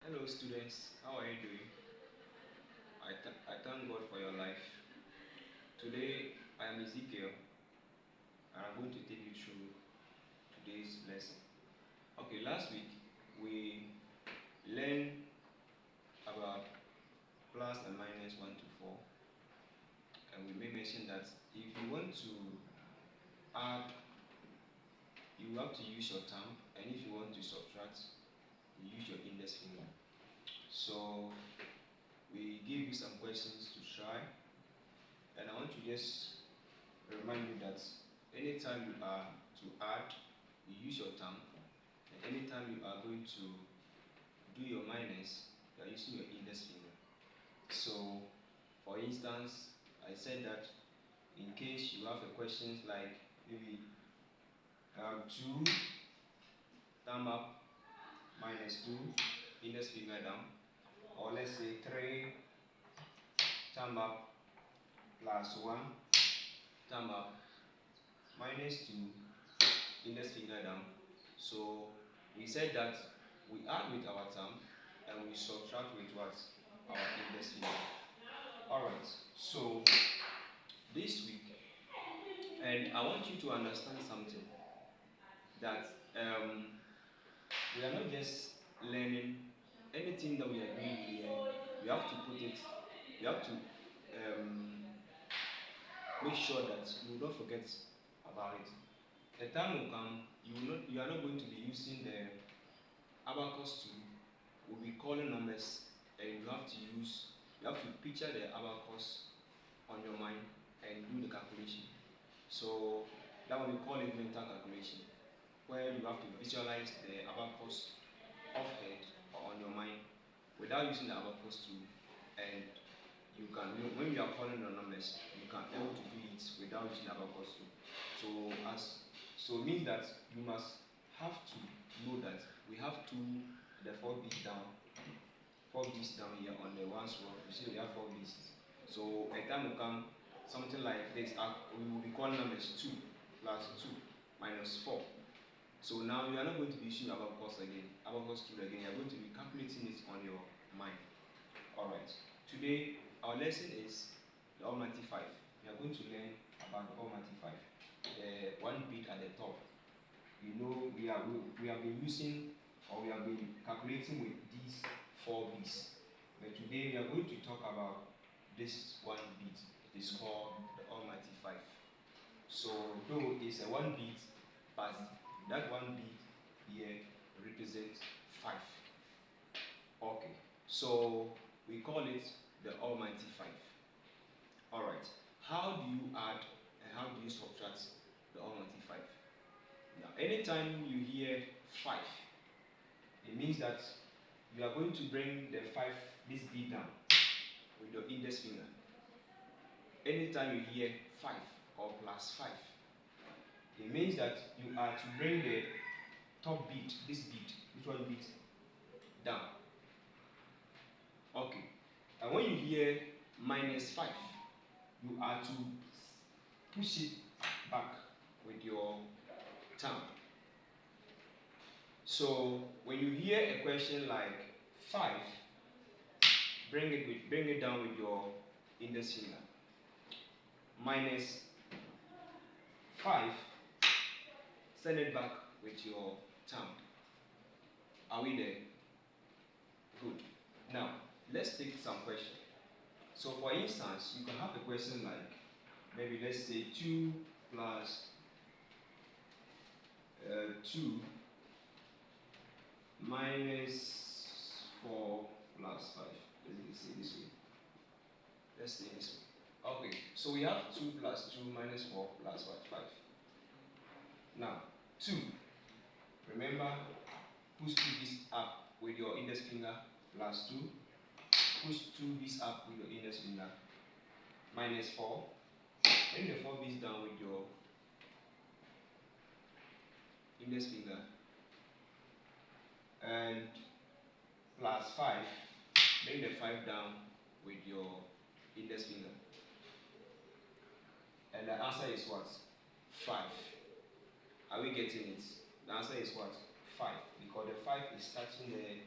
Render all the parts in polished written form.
Hello students, how are you doing? I thank God for your life. Today I am Ezekiel and I'm going to take you through today's lesson. Okay, last week we learned about plus and minus 1 to 4, and we may mention that if you want to add, you have to use your thumb, and if you want to subtract, you use your index finger. So we give you some questions to try, and I want to just remind you that anytime you are to add, you use your thumb, and anytime you are going to do your minus, you are using your index finger. So, for instance, I said that in case you have a question like maybe 2 thumb up minus 2 index finger down, or let's say 3 thumb up plus 1 thumb up minus 2 index finger down. So we said that we add with our thumb and we subtract with what? Our index finger. Alright, so this week, and I want you to understand something, that we are not just learning anything that we are doing here. We have to put it, we have to make sure that you will not forget about it. The time will come, you are not going to be using the abacus tool. We'll be calling numbers, and you have to picture the abacus on your mind and do the calculation. So that one we call it mental calculation, where you have to visualize the abacus off head or on your mind without using the abacus tool, and you can, when you are calling the numbers, you can able to do it without using the abacus tool. So it means that you must have to know that we have the 4 bits down here on the ones row. You see we have 4 bits. So a time will come, something like this. We will be calling numbers 2 plus 2 minus 4. So now you are not going to be using abacus tool again. You are going to be calculating it on your mind. Alright. Today our lesson is the Almighty 5. We are going to learn about the Almighty 5. The 1 bit at the top. You know we have been using, or we have been calculating with these 4 bits. But today we are going to talk about this 1 bit. It is called the Almighty 5. So though it's a 1 bit, but that 1 bit here represents 5. Okay, so we call it the Almighty 5. Alright, how do you add and how do you subtract the Almighty 5? Now, anytime you hear 5, it means that you are going to bring the 5, this bit down with your index finger. Anytime you hear 5 or plus 5, it means that you are to bring the top bit, this 1 bit, down. Okay. And when you hear minus 5, you are to push it back with your thumb. So when you hear a question like 5, bring it down with your index finger. Minus 5, send it back with your thumb. Are we there? Good. Now, let's take some questions. So for instance, you can have a question like, maybe let's say 2 plus 2 minus 4 plus 5. Let's say this way. Let's say this way. Okay, so we have 2 plus 2 minus 4 plus 5. Now, 2. Remember, push 2 bits up with your index finger, plus 2. Push 2 bits up with your index finger, minus 4. Bring the 4 bits down with your index finger, and plus 5. Bring the 5 down with your index finger. And the answer is what? 5. Are we getting it? The answer is what? 5. Because the 5 is touching the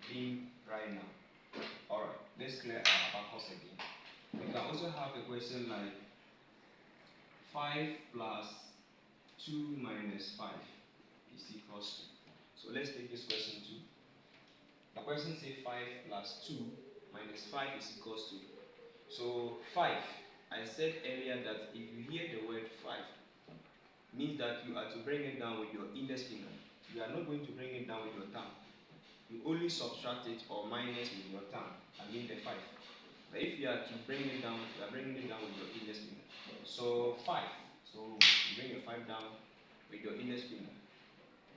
beam right now. Alright, let's clear our abacus again. We can also have a question like 5 plus 2 minus 5 is equals to. So let's take this question too. The question says 5 plus 2 minus 5 is equals to. So 5, I said earlier that if you hear the word 5, means that you are to bring it down with your index finger. You are not going to bring it down with your thumb. You only subtract it or minus with your thumb, I mean the 5. But if you are to bring it down, you are bringing it down with your index finger. So 5, so you bring your 5 down with your index finger,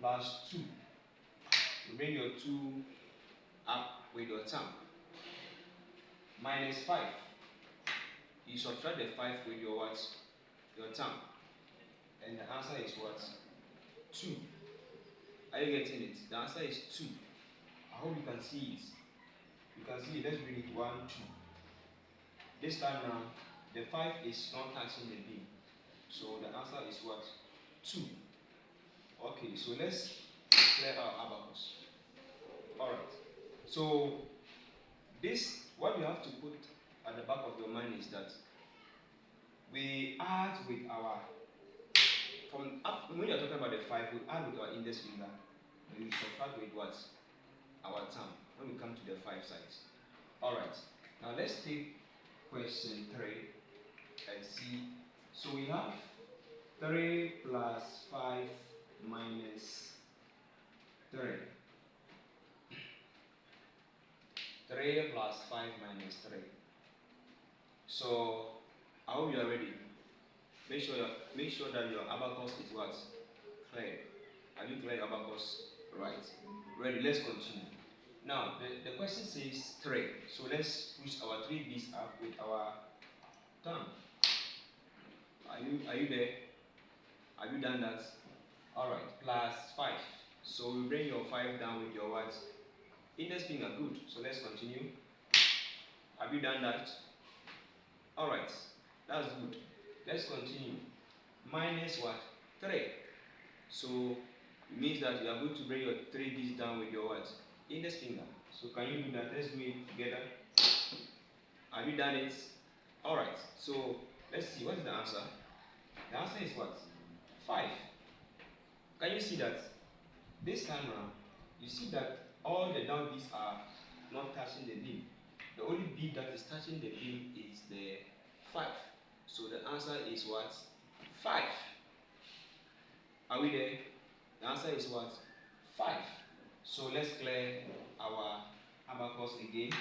plus 2. You bring your 2 up with your thumb, minus 5. You subtract the 5 with your what? Your thumb. And the answer is what? 2. Are you getting it? The answer is 2. I hope you can see it. You can see it. Let's bring it 1, 2. This time now, the 5 is not touching the beam. So the answer is what? 2. Okay, so let's clear our abacus. Alright. So this, what you have to put at the back of your mind is that we add with our, when you're talking about the 5, we add with our index finger, and we subtract with what? Our thumb, when we come to the 5 sides. Alright, now let's take question 3 and see. So we have 3 plus 5 minus 3. 3 plus 5 minus 3. So I hope you are ready. Make sure that your abacus is what? Clear. Have you cleared abacus? Right. Ready, let's continue. Now the question says 3. So let's push our 3 b's up with our thumb. Are you there? Have you done that? Alright, plus 5. So we bring your 5 down with your what? Index finger. Good. So let's continue. Have you done that? Alright, that's good. Let's continue. Minus what? 3. So it means that you are going to bring your 3 b's down with your what? Index finger. So can you do that? Let's do it together. Have you done it? Alright, so let's see. What is the answer? The answer is what? 5. Can you see that? This time around, you see that all the down b's are not touching the beam. The only beam that is touching the beam is the 5. So the answer is what? 5. Are we there? The answer is what? 5. So let's clear our abacus again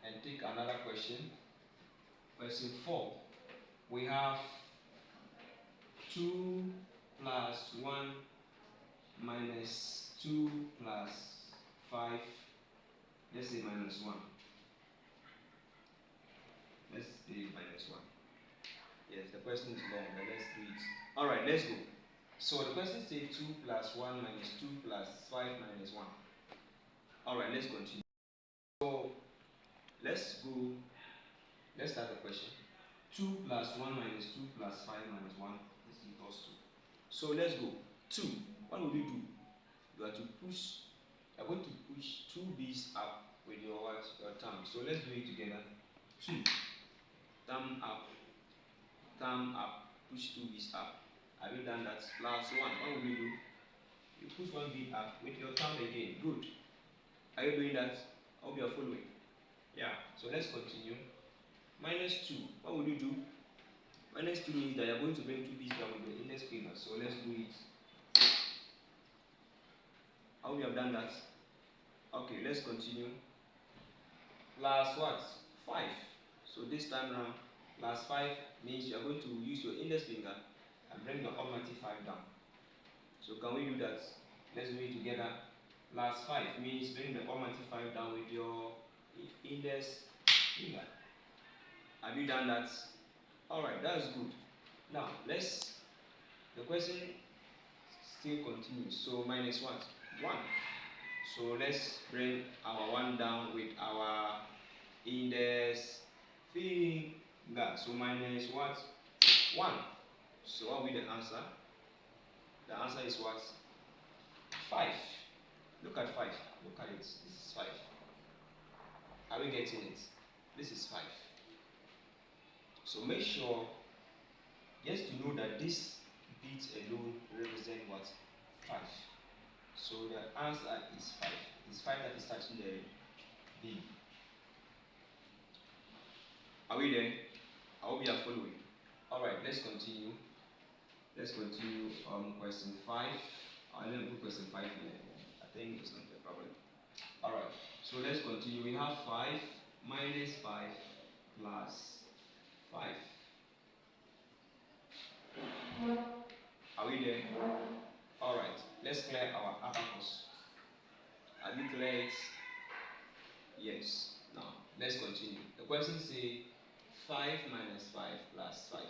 and take another question. Question 4. We have 2 plus 1 minus 2 plus 5. Let's say minus 1. Let's say minus 1. Yes, the question is long, but let's do it. Alright, let's go. So the question says 2 plus 1 minus 2 plus 5 minus 1. Alright, let's continue. So let's start the question. 2 plus 1 minus 2 plus 5 minus 1 is equals to. So let's go. 2. What will you do? You are going to push 2 b's up with your what? Your thumb. So let's do it together. 2. Thumb up. Thumb up. Push 2 b's up. Have you done that? Plus 1. What will you do? You push 1 b up with your thumb again. Good. Are you doing that? I hope you are following. Yeah. So let's continue. Minus 2. What will you do? Minus 2 means that you are going to bring 2 b's down with your index finger. So let's do it. I hope you have done that. Okay, let's continue. Plus what? 5. So this time now, plus 5 means you are going to use your index finger and bring the almighty 5 down. So can we do that? Let's do it together. Plus 5 means bring the almighty 5 down with your index finger. Have you done that? Alright, that's good. Now, the question still continues. So minus what? 1. So let's bring our 1 down with our index finger. So minus what? 1. So what will be the answer? The answer is what? 5. Look at 5. Look at it. This is 5. Are we getting it? This is 5. So make sure just to know that this bit alone represent what? 5. So the answer is 5. It's 5 that is touching the B. Are we there? I hope you are following. Alright, let's continue. Let's continue question 5. Let me put question 5 here. I think it's not a problem. Alright, so let's continue. We have 5 minus 5 plus 5. Are we there? Alright, let's clear our abacus. Have you cleared it? Yes. Now, let's continue. The question says 5 minus 5 plus 5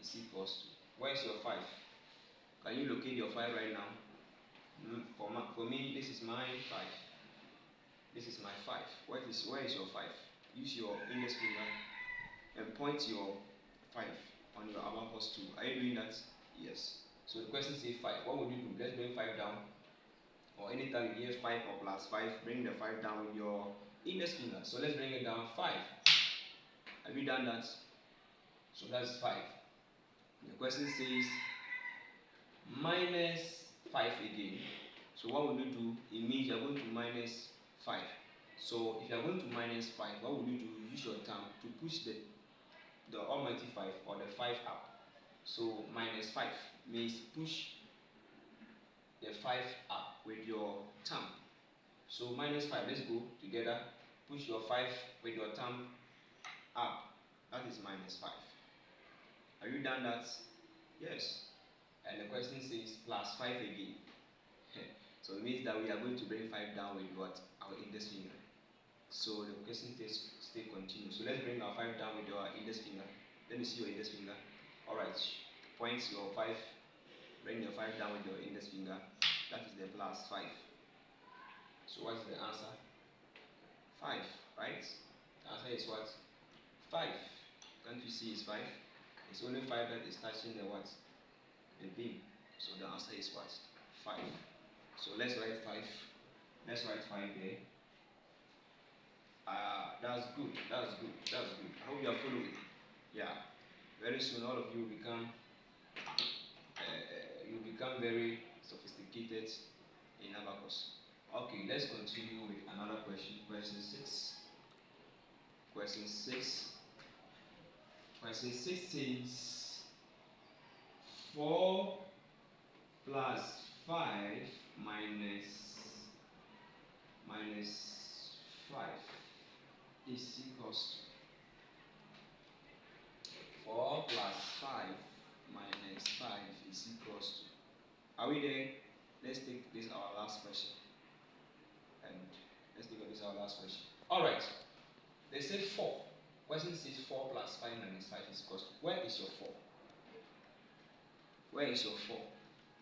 is equals to. Where's your 5? Can you locate your 5 right now? For me, this is my 5. This is my 5. Where is your 5? Use your index finger and point your 5 on your abacus tool. Are you doing that? Yes. So the question says 5. What would you do? Let's bring 5 down. Or anytime you hear 5 or plus 5, bring the 5 down with your index finger. So let's bring it down 5. Have you done that? So that's 5. The question says minus 5 again. So what will you do? It means you are going to minus 5. So if you are going to minus 5, what will you do? Use your thumb to push the almighty 5 or the 5 up. So minus 5 means push the 5 up with your thumb. So minus 5, let's go together. Push your 5 with your thumb up. That is minus 5. Have you done that? Yes. And the question says plus 5 again. So it means that we are going to bring 5 down with what? Our index finger. So the question says stay continue. So let's bring our 5 down with our index finger. Let me see your index finger. Alright. Point your 5. Bring your 5 down with your index finger. That is the plus 5. So what is the answer? 5, right? The answer is what? 5. Can't you see it's 5? It's only 5 that is touching the what? The beam. So the answer is what? 5. So let's write 5. Let's write 5 there. That's good. That's good. That's good. I hope you are following. Yeah. Very soon all of you become very sophisticated in abacus. Okay, let's continue with another question. Question 6. Question 6. Question 6 says 4 plus 5 minus 5 is equals to 4 plus 5 minus 5 is equals to. Are we there? Let's take this our last question. And let's take this our last question. Alright. They say 4. Question says 4 plus 5 minus 5 is equals to. Where is your 4? Where is your 4?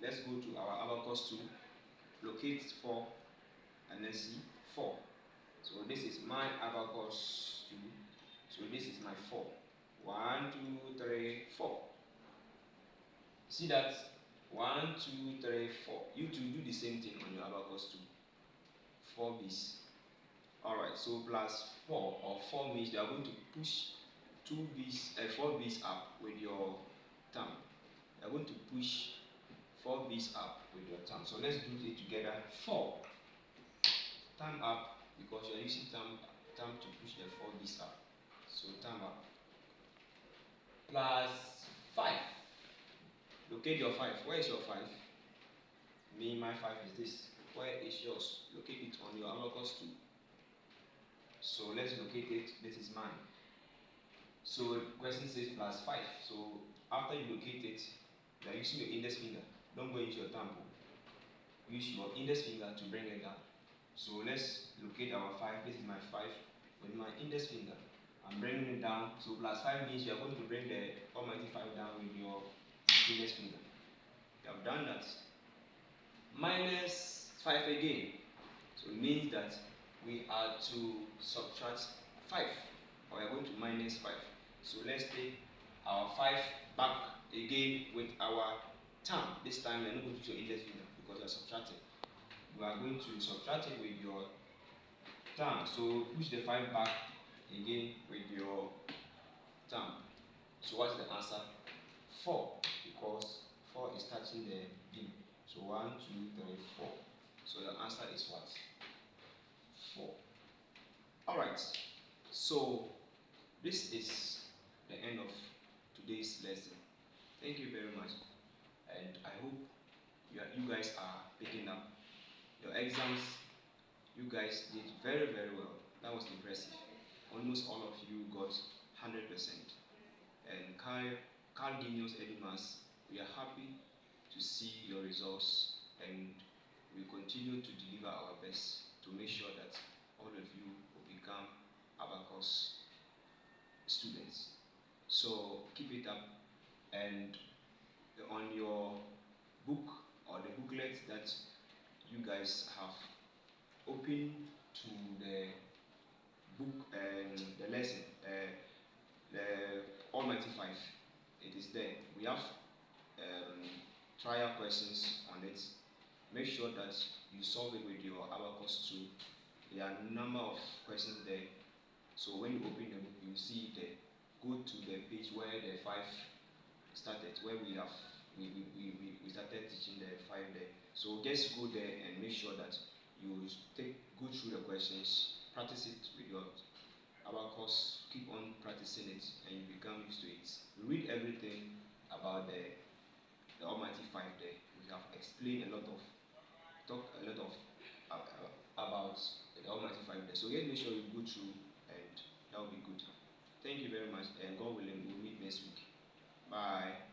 Let's go to our abacus tool. Locate 4 and then see 4. So this is my abacus tool. So this is my 4. 1, 2, 3, 4. See that? 1, 2, 3, 4. You to do the same thing on your abacus tool. 4 B's. Alright, so plus 4 or 4 means you are going to push 4 B's up with your thumb. You are going to push 4 B's up with your thumb. So let's do it together. 4. Thumb up because you are using thumb to push the 4 B's up. So thumb up. Plus 5. Locate your 5. Where is your 5? My 5 is this. Where is yours? Locate it on your abacus tool. So let's locate it. This is mine. So the question says plus 5. So after you locate it, you are using your index finger. Don't go into your thumb. Use your index finger to bring it down. So let's locate our 5. This is my 5 with my index finger. I'm bringing it down. So plus 5 means you are going to bring the almighty 5 down with your index finger. You have done that. Minus 5 again. So it means that we are to subtract 5. Or we are going to minus 5. So let's take our 5 back again with our thumb. This time we are not going to use your index finger because we are subtracting. We are going to subtract it with your thumb. So push the 5 back again with your thumb. So what's the answer? 4, because 4 is touching the beam. So 1, 2, 3, 4. So the answer is what? 4. Alright, so this is the end of today's lesson. Thank you very much, and I hope you guys are picking up. Your exams, you guys did very, very well. That was impressive. Almost all of you got 100%. And Carl Guignol's Edumas, we are happy to see your results, and we continue to deliver our best to make sure that all of you will become Abacus students. So keep it up, and on your book or the booklet that you guys have opened to the book and the lesson, the Almighty 5, it is there. We have trial questions on it. Make sure that you solve it with your Abacus 2. There are a number of questions there. So when you open the book, you see it there. Go to the page where the 5 started, where we started teaching the 5 there. So just go there and make sure that you go through the questions, practice it with your Abacus, keep on practicing it, and you become used to it. We read everything about the Almighty 5 there. We have explained talked a lot of about the Almighty 5 there. So just make sure you go through, and that will be good. Thank you very much, and God willing, we'll meet next week. Bye.